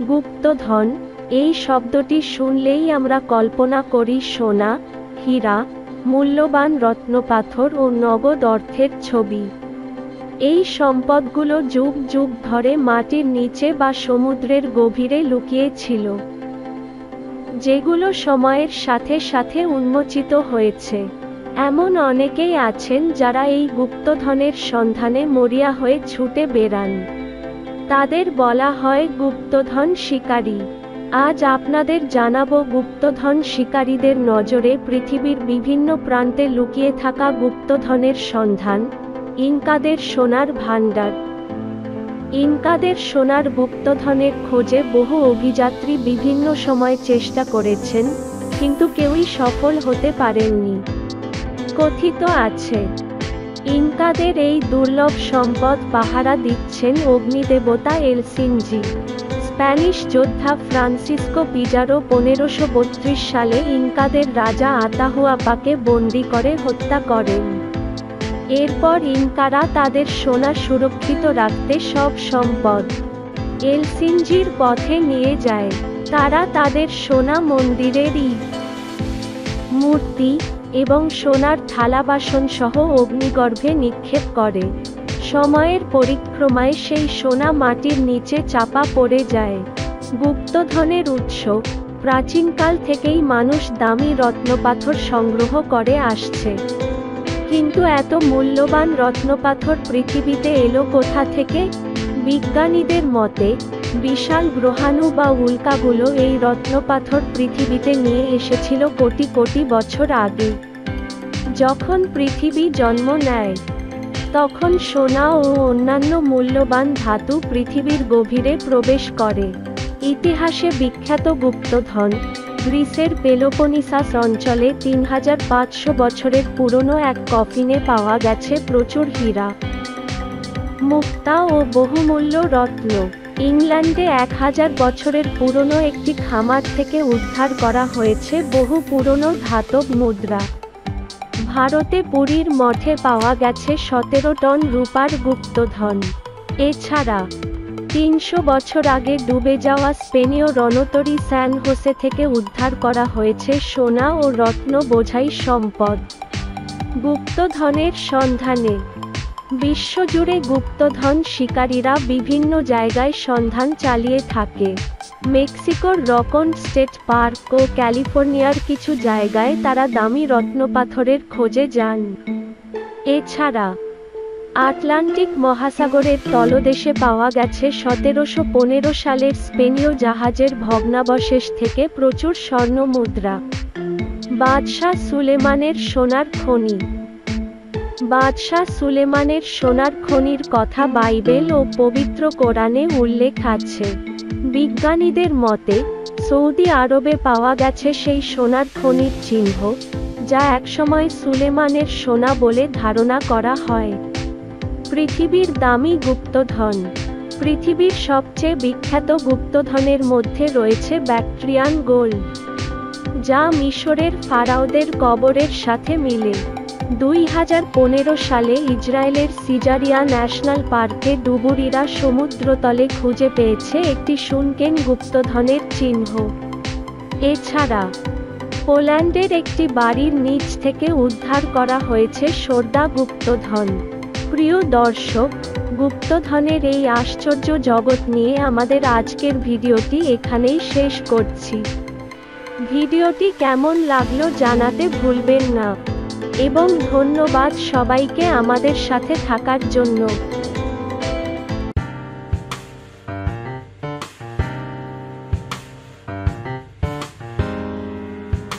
গুপ্তধন, এই শব্দটি শুনলেই আমরা কল্পনা করি সোনা, হীরা, মূল্যবান রত্নপাথর ও নগদ অর্থের ছবি। এই সম্পদগুলো যুগ যুগ ধরে মাটির নিচে বা সমুদ্রের গভীরে লুকিয়ে ছিল, যেগুলো সময়ের সাথে সাথে উন্মোচিত হয়েছে। এমন অনেকেই আছেন যারা এই গুপ্তধনের সন্ধানে মরিয়া হয়ে ছুটে বেড়ান। তাদের বলা হয় গুপ্তধন শিকারী। আজ আপনাদের জানাবো গুপ্তধন শিকারীদের নজরে পৃথিবীর বিভিন্ন প্রান্তে লুকিয়ে থাকা গুপ্তধনের সন্ধান, ইনকাদের সোনার ভাণ্ডার। ইনকাদের সোনার গুপ্তধনের খোঁজে বহু অভিযাত্রী বিভিন্ন সময় চেষ্টা করেছেন, কিন্তু কেউই সফল হতে পারেননি। কথিত আছে, ইনকাদের এই দুর্লভ সম্পদ পাহারা দিচ্ছেন অগ্নিদেবতা এলসিনজি। স্প্যানিশ যোদ্ধা ফ্রান্সিসকো পিজারো 1532 সালে ইনকাদের রাজা আতাহুয়াপাকে বন্দী করে হত্যা করেন। এরপর ইনকারা তাদের সোনা সুরক্ষিত রাখতে সব সম্পদ এলসিনজির পথে নিয়ে যায়। তারা তাদের সোনা মন্দিরের মূর্তি এবং সোনার থালা বাসন সহ অগ্নিগর্ভে নিক্ষেপ করে। সময়ের পরিক্রমায় সেই সোনা মাটির নিচে চাপা পড়ে যায়। গুপ্তধনের উৎস, প্রাচীনকাল থেকেই মানুষ দামি রত্নপাথর সংগ্রহ করে আসছে। কিন্তু এত মূল্যবান রত্নপাথর পৃথিবীতে এলো কোথা থেকে? বিজ্ঞানীদের মতে, বিশাল গ্রহাণু বা উল্কাগুলো এই রত্নপাথর পৃথিবীতে নিয়ে এসেছিল কোটি কোটি বছর আগে। যখন পৃথিবী জন্ম নেয়, তখন সোনা ও অন্যান্য মূল্যবান ধাতু পৃথিবীর গভীরে প্রবেশ করে। ইতিহাসে বিখ্যাত গুপ্তধন, গ্রিসের পেলোপনিসাস অঞ্চলে 3500 বছরের পুরনো এক কফিনে পাওয়া গেছে প্রচুর হীরা, মুক্তা ও বহুমূল্য রত্ন। ইংল্যান্ডে 1000 বছরের পুরনো একটি খামার থেকে উদ্ধার করা হয়েছে বহু পুরনো ধাতব মুদ্রা। ভারতে পুরীর মঠে পাওয়া গেছে 17 টন রূপার গুপ্তধন। এছাড়া 300 বছর আগে ডুবে যাওয়া স্পেনীয় রণতরী স্যান হোসে থেকে উদ্ধার করা হয়েছে সোনা ও রত্ন বোঝাই সম্পদ। গুপ্তধনের সন্ধানে বিশ্বজুড়ে গুপ্তধন শিকারীরা বিভিন্ন জায়গায় সন্ধান চালিয়ে থাকে। মেক্সিকোর রকন স্টেট পার্ক ও ক্যালিফোর্নিয়ার কিছু জায়গায় তারা দামি রত্নপাথরের খোঁজে যান। এছাড়া আটলান্টিক মহাসাগরের তলদেশে পাওয়া গেছে 1715 সালের স্পেনীয় জাহাজের ভগ্নাবশেষ থেকে প্রচুর স্বর্ণ মুদ্রা। বাদশাহ সুলেমানের সোনার খনি। বাদশাহ সুলেমানের সোনার খনির কথা বাইবেল ও পবিত্র কোরআনে উল্লেখ আছে। বিজ্ঞানীদের মতে, সৌদি আরবে পাওয়া গেছে সেই সোনার খনির চিহ্ন, যা একসময় সুলেমানের সোনা বলে ধারণা করা হয়। পৃথিবীর দামি গুপ্তধন। পৃথিবীর সবচেয়ে বিখ্যাত গুপ্তধনের মধ্যে রয়েছে ব্যাক্ট্রিয়ান গোল্ড, যা মিশরের ফারাওদের কবরের সাথে মিলে। 2015 সালে ইসরায়েলের সিজারিয়া ন্যাশনাল পার্কে ডুবুরিরা সমুদ্রতলে খুঁজে পেয়েছে একটি সুনকেন গুপ্তধনের চিহ্ন। এছাড়া পোল্যান্ডের একটি বাড়ির নিচ থেকে উদ্ধার করা হয়েছে সোরদা গুপ্তধন। প্রিয় দর্শক, গুপ্তধনের এই আশ্চর্য জগৎ নিয়ে আমাদের আজকের ভিডিওটি এখানেই শেষ করছি। ভিডিওটি কেমন লাগলো জানাতে ভুলবেন না এবং ধন্যবাদ সবাইকে আমাদের সাথে থাকার জন্য।